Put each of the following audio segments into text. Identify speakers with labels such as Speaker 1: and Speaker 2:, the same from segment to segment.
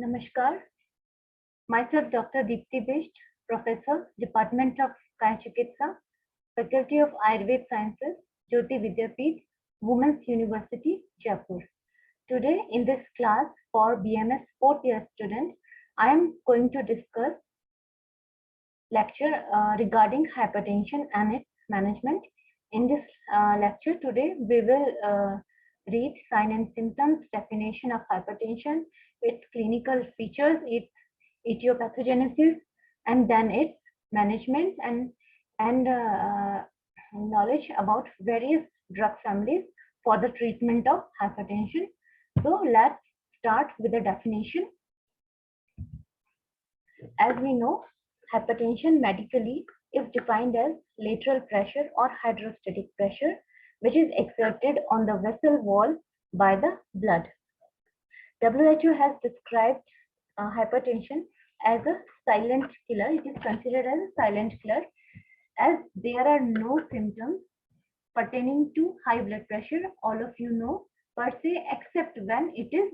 Speaker 1: Namaskar. Myself Dr. Deepti Bisht, Professor, Department of Kaya Chikitsa, Faculty of Ayurveda Sciences, Jyoti Vidyapeeth, Women's University, Jaipur. Today in this class for BMS 4th year students, I am going to discuss lecture regarding hypertension and its management. In this lecture today, we will read sign and symptoms, definition of hypertension, its clinical features, its etiopathogenesis, and then its management and knowledge about various drug families for the treatment of hypertension. So let's start with the definition. As we know, hypertension medically is defined as lateral pressure or hydrostatic pressure, which is exerted on the vessel wall by the blood. WHO has described hypertension as a silent killer. It is considered as a silent killer as there are no symptoms pertaining to high blood pressure, all of you know, per se, except when it is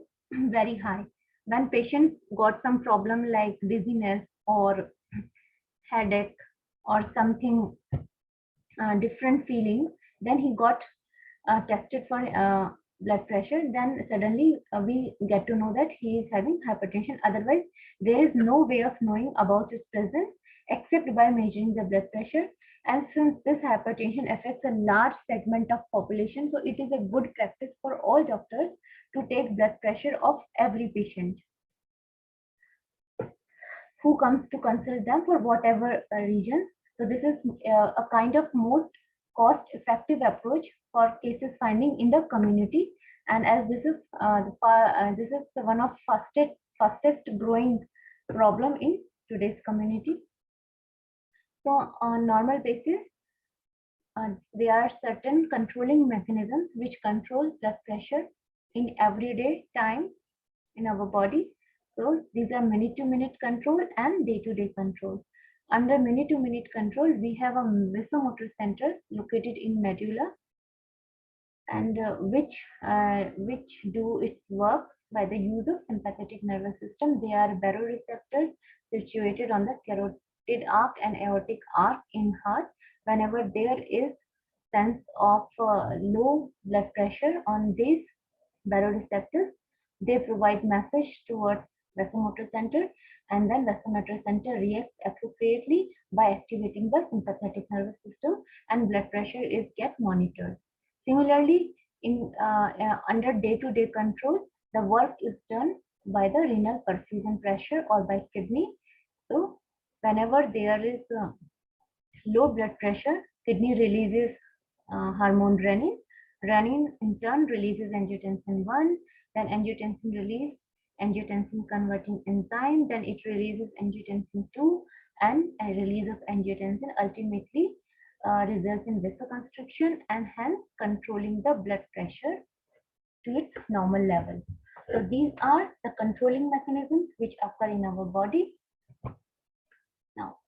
Speaker 1: very high. When patients got some problem like dizziness or headache or something different feeling, then he got tested for blood pressure, then suddenly we get to know that he is having hypertension. Otherwise, there is no way of knowing about its presence except by measuring the blood pressure. And since this hypertension affects a large segment of population, so it is a good practice for all doctors to take blood pressure of every patient who comes to consult them for whatever reason. So this is a kind of most cost-effective approach for cases finding in the community. And as this is one of fastest growing problem in today's community. So on normal basis, there are certain controlling mechanisms which control blood pressure in everyday time in our body. So these are minute-to-minute control and day-to-day control. Under minute-to-minute control, we have a vasomotor center located in medulla, and which do its work by the use of sympathetic nervous system. They are baroreceptors situated on the carotid arc and aortic arc in heart. Whenever there is sense of low blood pressure on these baroreceptors, they provide message towards vasomotor center, and then vasomotor center reacts appropriately by activating the sympathetic nervous system, and blood pressure is get monitored. Similarly, in under day-to-day control, the work is done by the renal perfusion pressure or by kidney. So whenever there is low blood pressure, kidney releases hormone renin. Renin in turn releases angiotensin 1, then angiotensin release angiotensin converting enzyme, then it releases angiotensin 2, and a release of angiotensin ultimately results in vasoconstriction and hence controlling the blood pressure to its normal level. So these are the controlling mechanisms which occur in our body. Now,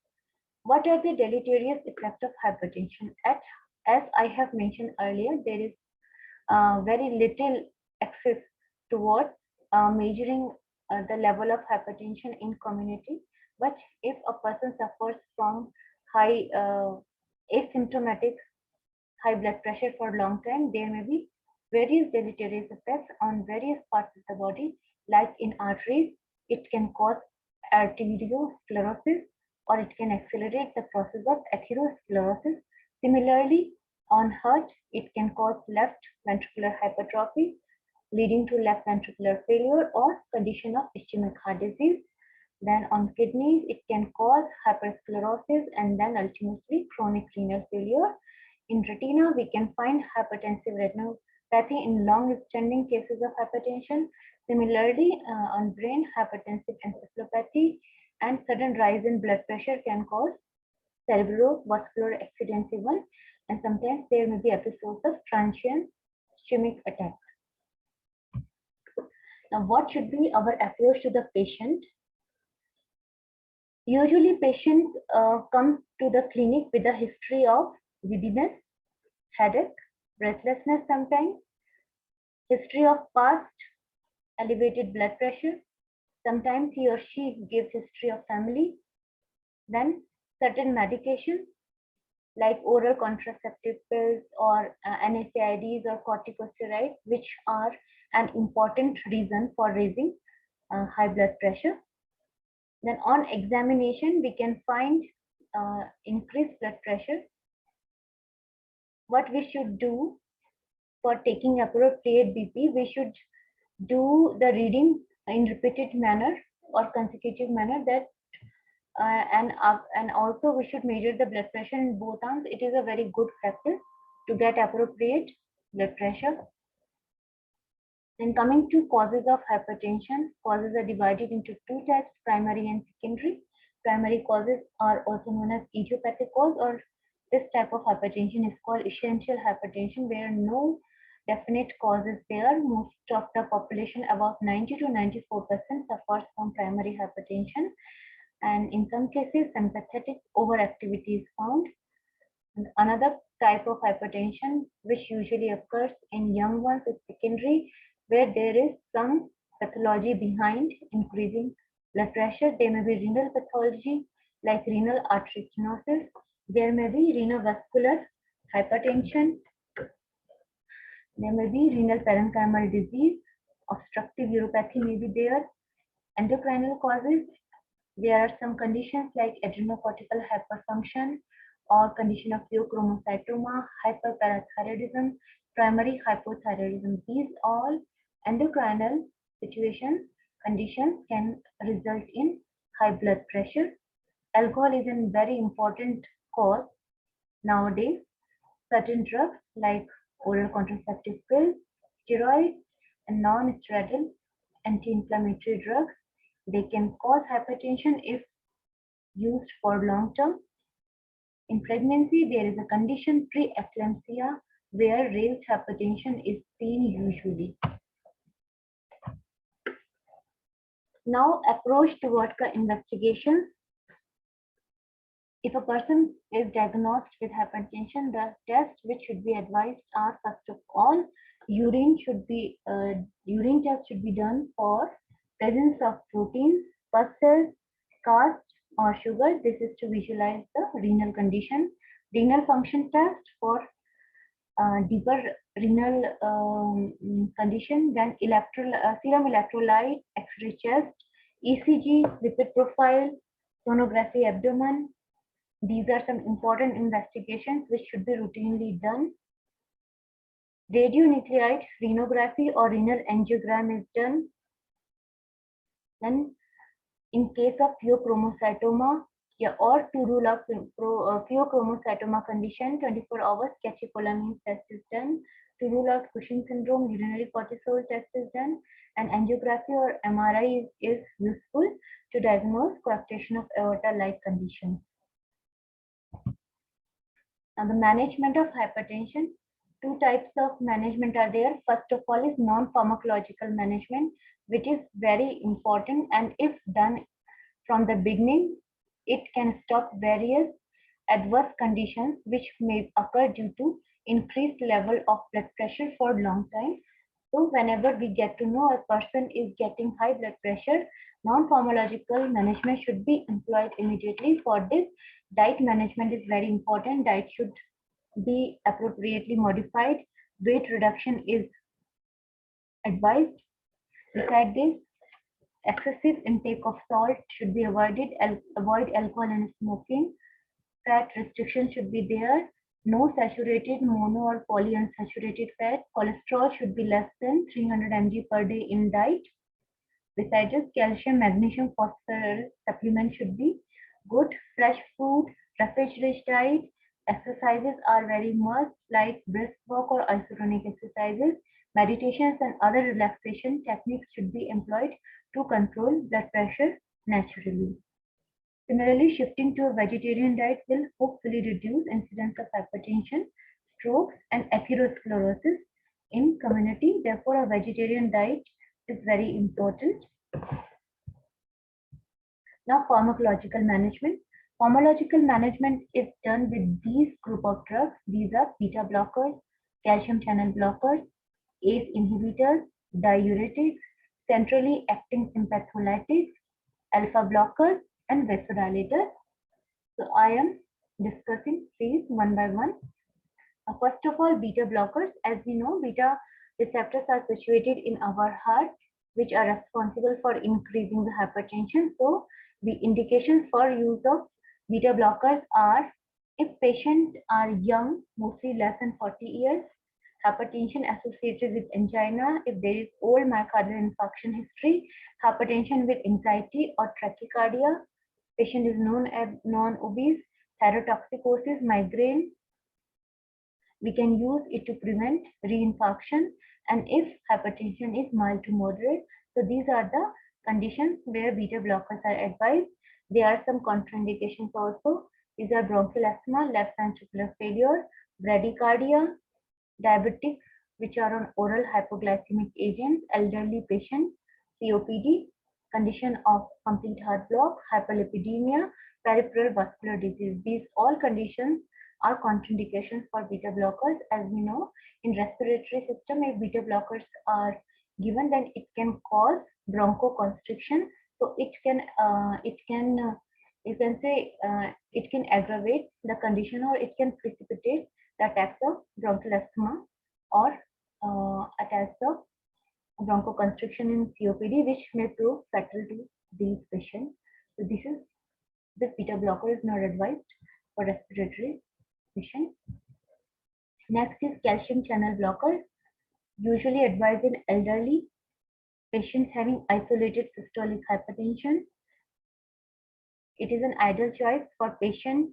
Speaker 1: what are the deleterious effects of hypertension? As I have mentioned earlier, there is very little access towards measuring the level of hypertension in community. But if a person suffers from high asymptomatic high blood pressure for a long time, there may be various deleterious effects on various parts of the body, like in arteries. It can cause arteriosclerosis, or it can accelerate the process of atherosclerosis. Similarly, on heart, it can cause left ventricular hypertrophy, leading to left ventricular failure or condition of ischemic heart disease. Then on kidneys, it can cause hypersclerosis and then ultimately chronic renal failure. In retina, we can find hypertensive retinopathy in long-standing cases of hypertension. Similarly, on brain, hypertensive encephalopathy and sudden rise in blood pressure can cause cerebrovascular accident even, and sometimes there may be episodes of transient ischemic attack. Now, what should be our approach to the patient? Usually, patients come to the clinic with a history of giddiness, headache, breathlessness sometimes, history of past elevated blood pressure, Sometimes he or she gives history of family. Then certain medications like oral contraceptive pills or NSAIDs or corticosteroids, which are an important reason for raising high blood pressure. Then on examination, we can find increased blood pressure. What we should do for taking appropriate BP, we should do the reading in repeated manner or consecutive manner, that and also we should measure the blood pressure in both arms. It is a very good practice to get appropriate blood pressure. Then coming to causes of hypertension, causes are divided into two types, primary and secondary. Primary causes are also known as idiopathic cause, or this type of hypertension is called essential hypertension, where no definite cause is there. Most of the population, above 90 to 94%, suffers from primary hypertension, and in some cases sympathetic overactivity is found. And another type of hypertension which usually occurs in young ones is secondary, where there is some pathology behind increasing blood pressure. There may be renal pathology like renal artery stenosis. There may be renovascular hypertension. There may be renal parenchymal disease. Obstructive uropathy may be there. Endocrinal causes. There are some conditions like adrenocortical hyperfunction or condition of pheochromocytoma, hyperparathyroidism, primary hypothyroidism. These all endocrinal situations, conditions can result in high blood pressure. Alcohol is a very important cause nowadays. Certain drugs like oral contraceptive pills, steroids, and non-steroidal anti-inflammatory drugs, they can cause hypertension if used for long term. In pregnancy, there is a condition preeclampsia where raised hypertension is seen usually. Now, approach towards the investigation. If a person is diagnosed with hypertension, the tests which should be advised are, first of all, urine test should be done for presence of proteins, pulses, cast, or sugar. This is to visualize the renal condition. Renal function test for deeper renal condition. Then serum electrolyte, X-ray chest, ECG, lipid profile, sonography abdomen. These are some important investigations which should be routinely done. Radionuclide renography or renal angiogram is done. Then in case of pheochromocytoma or to rule out pheochromocytoma condition, 24 hours catecholamine test is done. To rule out Cushing syndrome, urinary cortisol test is done, and angiography or MRI is useful to diagnose coarctation of aorta-like conditions. Now, the management of hypertension. Two types of management are there. First of all is non-pharmacological management, which is very important, and if done from the beginning, it can stop various adverse conditions which may occur due to increased level of blood pressure for a long time. So whenever we get to know a person is getting high blood pressure, non-pharmacological management should be employed immediately. For this, diet management is very important. Diet should be appropriately modified. Weight reduction is advised. Besides this, excessive intake of salt should be avoided. Avoid alcohol and smoking. Fat restriction should be there. No saturated, mono or polyunsaturated fat. Cholesterol should be less than 300 mg per day in diet. Besides this, calcium, magnesium, phosphorus supplement should be good. Fresh food, roughage-rich diet. Exercises are very must, like brisk walk or isotonic exercises. Meditations and other relaxation techniques should be employed to control blood pressure naturally. Similarly, shifting to a vegetarian diet will hopefully reduce incidence of hypertension, strokes, and atherosclerosis in community. Therefore, a vegetarian diet is very important. Now, pharmacological management. Pharmacological management is done with these group of drugs. These are beta blockers, calcium channel blockers, ACE inhibitors, diuretics, centrally acting sympatholytics, alpha blockers, and vasodilators. So I am discussing these one by one. First of all, beta blockers. As we know, beta receptors are situated in our heart, which are responsible for increasing the hypertension. So the indications for use of beta blockers are if patients are young, mostly less than 40 years, hypertension associated with angina, if there is old myocardial infarction history, hypertension with anxiety or tachycardia, patient is known as non-obese, thyrotoxicosis, migraine, we can use it to prevent reinfarction, and if hypertension is mild to moderate. So these are the conditions where beta blockers are advised. There are some contraindications also. These are bronchial asthma, left ventricular failure, bradycardia, diabetics which are on oral hypoglycemic agents, elderly patients, COPD, condition of complete heart block, hyperlipidemia, peripheral vascular disease. These all conditions are contraindications for beta blockers. As we know, in respiratory system, if beta blockers are given, then it can cause bronchoconstriction. So it can you can say it can aggravate the condition, or it can precipitate the attacks of bronchial asthma or attacks of bronchoconstriction in COPD, which may prove fatal to these patients. So this beta blocker is not advised for respiratory patients. Next is calcium channel blockers, usually advised in elderly patients having isolated systolic hypertension. It is an ideal choice for patients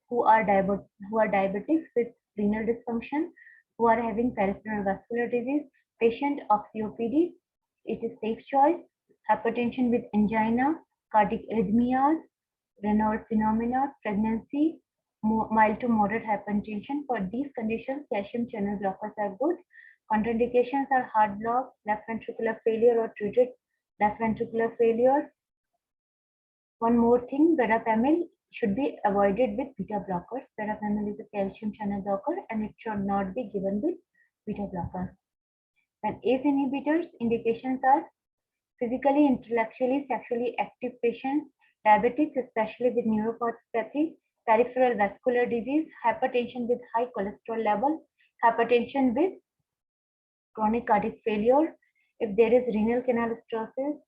Speaker 1: who are diabetics with renal dysfunction, who are having peripheral vascular disease, patient of COPD. It is safe choice. Hypertension with angina, cardiac arrhythmias, Raynaud phenomena, pregnancy, mild to moderate hypertension. For these conditions, calcium channel blockers are good. Contraindications are heart block, left ventricular failure or treated left ventricular failure. One more thing, verapamil should be avoided with beta blockers. Verapamil is a calcium channel blocker and it should not be given with beta blockers. And ACE inhibitors indications are physically, intellectually, sexually active patients, diabetics, especially with neuropathy, peripheral vascular disease, hypertension with high cholesterol level, hypertension with chronic cardiac failure, if there is renal canal stenosis,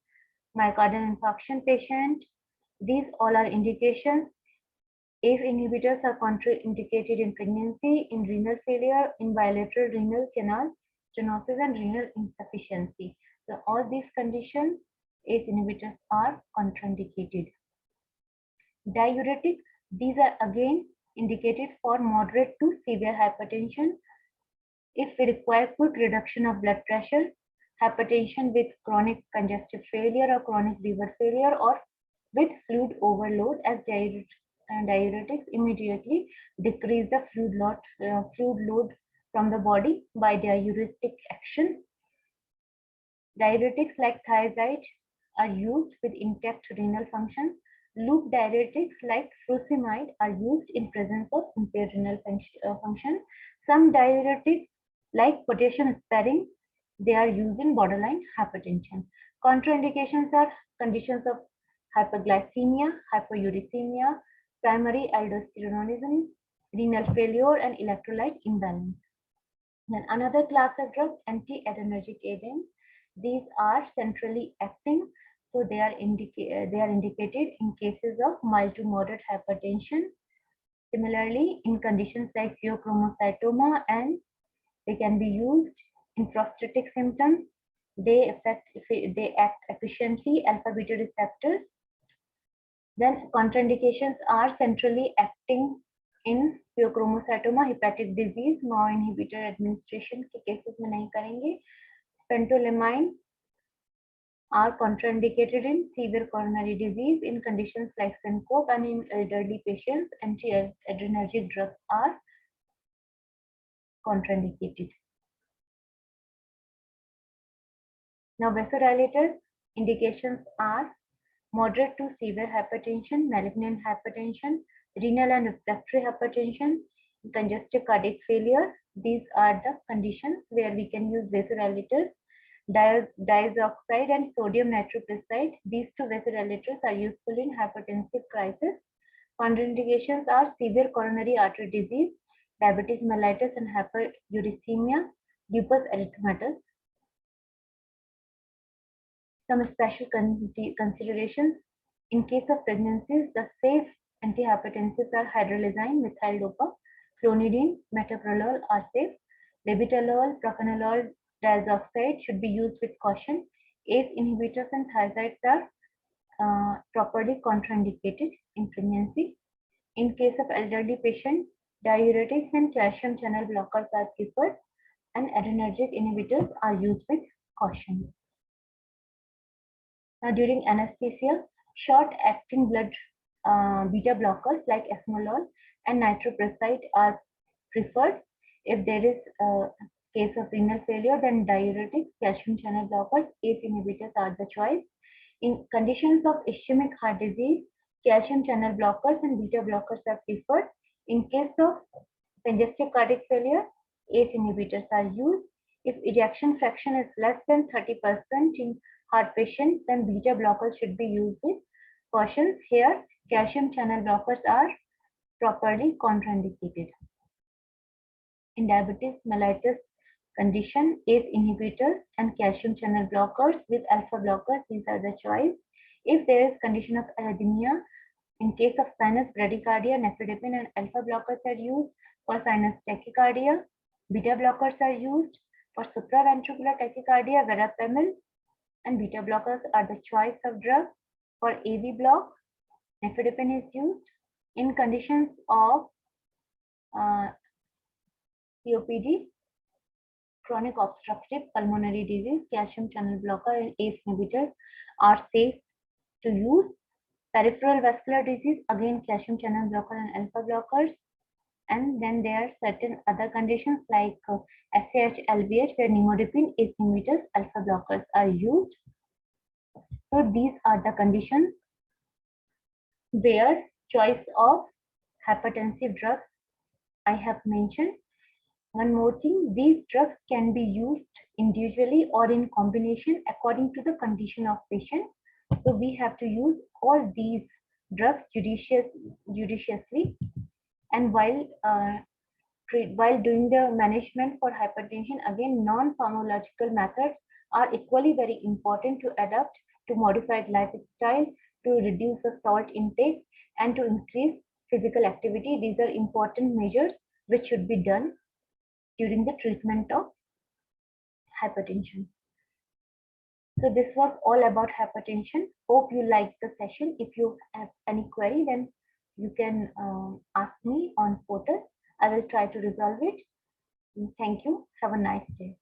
Speaker 1: myocardial infarction patient. These all are indications. ACE inhibitors are contraindicated in pregnancy, in renal failure, in bilateral renal canal stenosis, and renal insufficiency. So all these conditions, ACE inhibitors are contraindicated. Diuretics, these are again indicated for moderate to severe hypertension. If we require quick reduction of blood pressure, hypertension with chronic congestive failure or chronic liver failure, or with fluid overload, as diuretics immediately decrease the fluid load from the body by diuretic action. Diuretics like thiazide are used with intact renal function. Loop diuretics like furosemide are used in presence of impaired renal function. Some diuretics like potassium sparing, they are used in borderline hypertension. Contraindications are conditions of hyperglycemia, hyperuricemia, primary aldosteronism, renal failure, and electrolyte imbalance. Then another class of drugs, anti-adrenergic agents. These are centrally acting, so they are indicated in cases of mild to moderate hypertension. Similarly, in conditions like pheochromocytoma, and they can be used in prostatic symptoms. They act efficiently alpha beta receptors. Then contraindications are centrally acting in pheochromocytoma, hepatic disease, MAO inhibitor administration के cases में नहीं करेंगे. Pentolamine are contraindicated in severe coronary disease, in conditions like syncope, and in elderly patients. Anti-adrenergic drugs are contraindicated. Now, vasodilators indications are moderate to severe hypertension, malignant hypertension, renal and refractory hypertension, congestive cardiac failure. These are the conditions where we can use vasodilators. diazoxide and sodium nitroprusside. These two vasodilators are useful in hypertensive crisis. Contraindications are severe coronary artery disease, diabetes mellitus and hyperuricemia, lupus erythematosus. Some special considerations. In case of pregnancies, the safe antihypertensives are hydralazine, methyl-dopa, clonidine, metoprolol are safe. Labetalol, propranolol, diazoxide should be used with caution. ACE inhibitors and thiazides are properly contraindicated in pregnancy. In case of elderly patients, diuretics and calcium channel blockers are preferred, and adrenergic inhibitors are used with caution. Now, during anesthesia, short-acting blood beta blockers like esmolol and nitroprusside are preferred. If there is a case of renal failure, then diuretics, calcium channel blockers, ACE inhibitors are the choice. In conditions of ischemic heart disease, calcium channel blockers and beta blockers are preferred. In case of congestive cardiac failure, ACE inhibitors are used. If ejection fraction is less than 30% in heart patients, then beta blockers should be used with caution. Here, calcium channel blockers are properly contraindicated. In diabetes mellitus condition, ACE inhibitors and calcium channel blockers with alpha blockers, these are the choice. If there is condition of arrhythmia, in case of sinus bradycardia, nifedipine and alpha blockers are used. For sinus tachycardia, beta blockers are used. For supraventricular tachycardia, verapamil and beta blockers are the choice of drug. For AV block, nifedipine is used. In conditions of COPD, chronic obstructive pulmonary disease, calcium channel blocker and ACE inhibitors are safe to use. Peripheral vascular disease, again calcium channel blocker and alpha blockers. And then there are certain other conditions like SAH, LVH, where nimodipine, ACE inhibitors, alpha blockers are used. So these are the conditions where choice of hypertensive drugs I have mentioned. One more thing, these drugs can be used individually or in combination according to the condition of patient. So we have to use all these drugs judiciously. And while doing the management for hypertension, again, non-pharmacological methods are equally very important to adapt to modified lifestyle, to reduce the salt intake, and to increase physical activity. These are important measures which should be done during the treatment of hypertension. So this was all about hypertension. Hope you liked the session. If you have any query, then you can ask me on portal. I will try to resolve it. Thank you. Have a nice day.